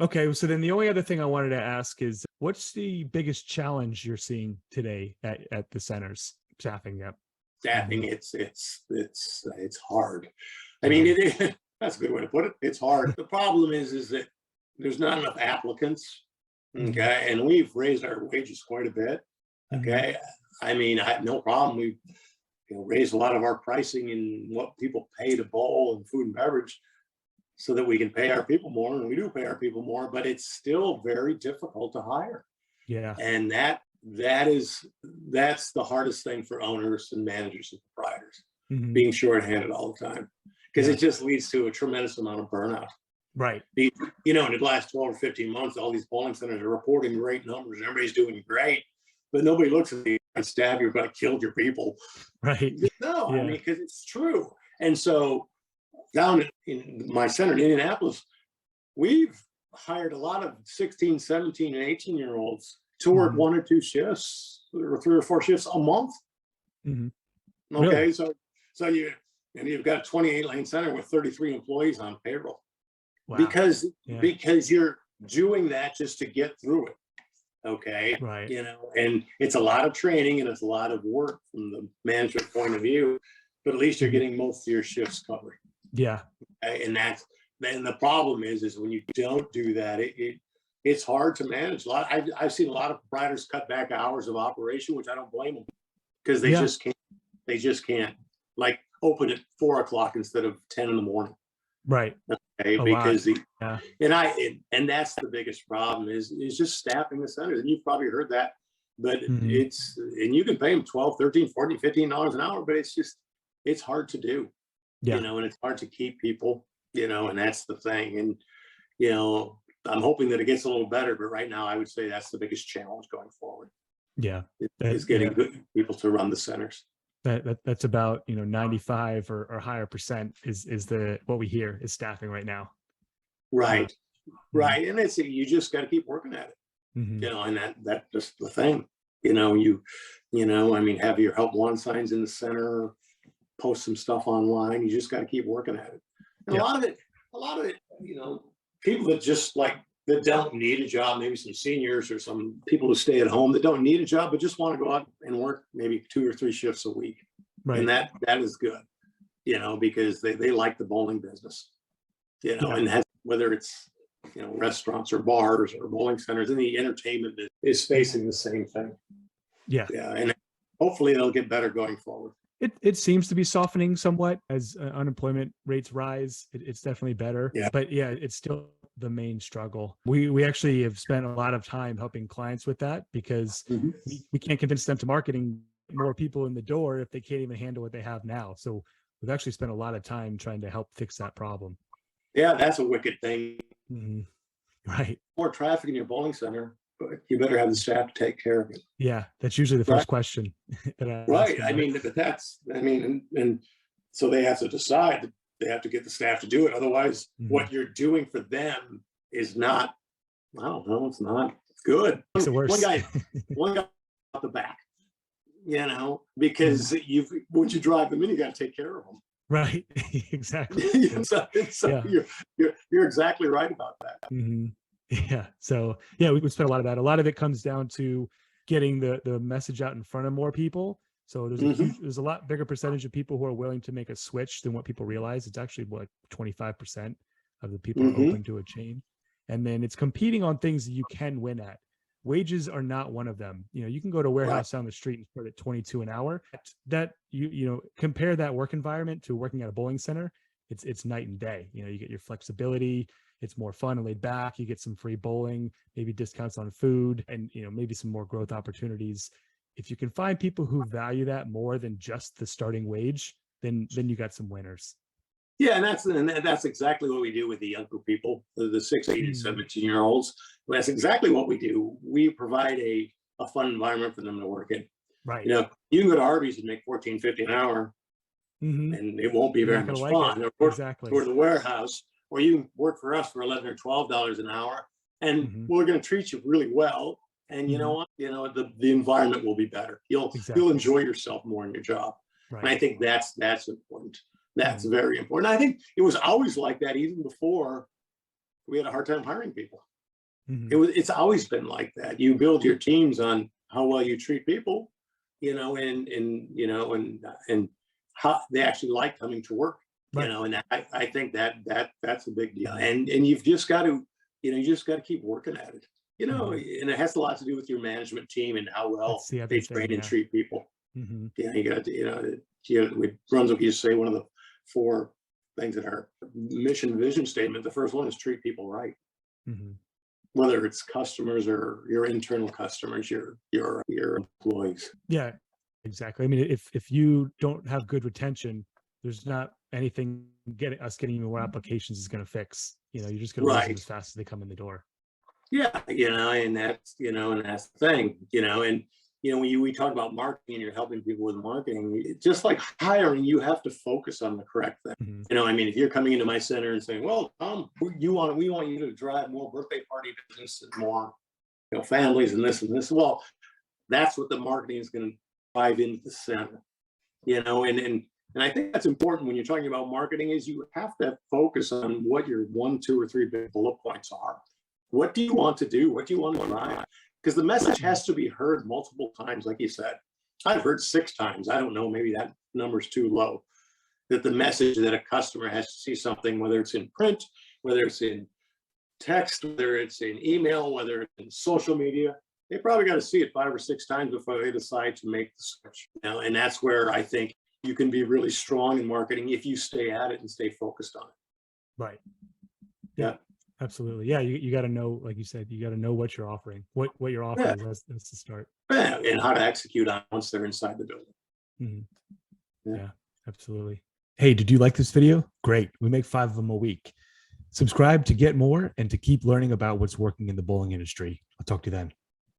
Okay, so then the only other thing I wanted to ask is what's the biggest challenge you're seeing today at the centers? Staffing, yep. Staffing, Mhm. it's hard. I mean, Right. that's a good way to put it. It's hard. The problem is that there's not enough applicants. Mhm. Okay, and we've raised our wages quite a bit. Mhm. Okay, I mean, I have no problem. We raised a lot of our pricing in what people pay to bowl and food and beverage so that we can pay our people more, and we do pay our people more, but it's still very difficult to hire. Yeah. And that's the hardest thing for owners and managers and proprietors, Mhm. being shorthanded all the time, because Yeah. it just leads to a tremendous amount of burnout. Right. The, in the last 12 or 15 months, all these bowling centers are reporting great numbers. Everybody's doing great, but nobody looks at the stab you're going to kill your people. Right. No, I Yeah. mean, because it's true. And so down in my center in Indianapolis, we've hired a lot of 16, 17, and 18-year olds to work Mhm. 1 or 2 shifts or 3 or 4 shifts a month. Mhm. Really? Okay, so you've got a 28 lane center with 33 employees on payroll Wow. because Yeah. because you're doing that just to get through it. Okay, Right. and it's a lot of training and it's a lot of work from the management point of view, but at least you're Mhm. getting most of your shifts covered. Yeah. And that's then the problem is when you don't do that, it's hard to manage. I've seen a lot of providers cut back hours of operation, which I don't blame them because they Yeah. just can't. They just can't like open at 4 o'clock instead of 10 in the morning. Right. Okay, A lot. because the Yeah. and that's the biggest problem is just staffing the centers. And you've probably heard that, but Mhm. it's and you can pay them 12, 13, 14, $15 an hour, but it's hard to do, Yeah. and it's hard to keep people, and that's the thing. And I'm hoping that it gets a little better, but right now I would say that's the biggest challenge going forward Yeah. is getting Yeah. good people to run the centers. That's about, 95 or higher percent is the what we hear is staffing right now. Yeah. Right, Mhm. right. And it's you just got to keep working at it, Mhm. and that just the thing. I mean, have your help wanted signs in the center, post some stuff online. You just got to keep working at it. And Yep. a lot of it, people that just like that don't need a job, maybe some seniors or some people who stay at home that don't need a job, but just want to go out and work maybe 2 or 3 shifts a week. And Right. that is good, because they like the bowling business, Yeah. and whether it's, restaurants or bars or bowling centers, and the entertainment is facing the same thing. Yeah. Yeah. And hopefully it'll get better going forward. It seems to be softening somewhat as unemployment rates rise. It's definitely better, Yeah. but yeah, it's still the main struggle. We actually have spent a lot of time helping clients with that because Mhm. we can't convince them to marketing more people in the door if they can't even handle what they have now. So we've actually spent a lot of time trying to help fix that problem. Yeah, that's a wicked thing. Mhm. Right. More traffic in your bowling center, but you better have the staff to take care of it. Yeah, that's usually the Right. first question that I ask Right. them. I Yep. mean, and so they have to decide that they have to get the staff to do it. Otherwise, Mhm. what you're doing for them is not, I don't know, it's not good. Makes it One worse. guy, one guy out the back, Mhm. because once you drive them in, you got to take care of them. Right. Exactly. Yeah. So Yeah. you're exactly right about that. Mhm. Yeah. So yeah, we spent a lot of that. A lot of it comes down to getting the message out in front of more people. So Hmm. there's a lot bigger percentage of people who are willing to make a switch than what people realize. It's actually what 25% of the people are Hmm. open to a change. And then it's competing on things that you can win at. Wages are not one of them. You can go to a Right. warehouse down the street and start at 22 an hour. That compare that work environment to working at a bowling center. It's night and day. You get your flexibility, it's more fun and laid back. You get some free bowling, maybe discounts on food, and maybe some more growth opportunities. If you can find people who value that more than just the starting wage, then you got some winners. Yeah, and that's exactly what we do with the younger people, the 6, 8, and Mm, 17-year olds. That's exactly what we do. We provide a fun environment for them to work in. right. You can go to Arby's and make 14, 15 an hour, Hmm. and it won't be You're very not going to much like it. fun. Or Exactly. the warehouse, or you can work for us for $11 or $12 an hour, and Hmm. we're going to treat you really well. And you know Hmm. what? The environment will be better. You'll Exactly. enjoy yourself more in your job. And Right. I think that's important. That's Mm, very important. I think it was always like that even before we had a hard time hiring people. Mhm. It's always been like that. You build your teams on how well you treat people, and how they actually like coming to work, Right. and I think that's a big deal. And you've just got to, you just got to keep working at it, Mhm. and it has a lot to do with your management team and how well That's the they other thing. train and Yeah. treat people. Mhm. Yeah, you got to, with Brunswick used to say one of the 4 things in our mission vision statement, the first one is treat people right, Mhm. whether it's customers or your internal customers, your employees. Yeah, exactly. I mean, if you don't have good retention, there's not anything getting you more applications is going to fix. You're just going to lose them Right. as fast as they come in the door. Yeah, and that's the thing, and when we talk about marketing and you're helping people with marketing, just like hiring, you have to focus on the correct thing. Mhm. I mean, if you're coming into my center and saying, well, Tom, we want you to drive more birthday party business and more, families and this, well, that's what the marketing is going to drive into the center, and I think that's important when you're talking about marketing is you have to focus on what your 1, 2, or 3 big bullet points are. What do you want to do? What do you want to drive? Because the message has to be heard multiple times, like you said. I've heard 6 times. I don't know, maybe that number's too low. That the message that a customer has to see something, whether it's in print, whether it's in text, whether it's in email, whether it's in social media, they probably got to see it 5 or 6 times before they decide to make the switch. And that's where I think you can be really strong in marketing if you stay at it and stay focused on it. Right. Yeah. Yeah, absolutely. Yeah. You got to know, like you said, you got to know what you're offering, what your offer Yeah. is. That's the start. Yeah, and how to execute on it once they're inside the building. Mhm. Yeah. Yeah, absolutely. Hey, did you like this video? Great. We make 5 of them a week. Subscribe to get more and to keep learning about what's working in the bowling industry. I'll talk to you then.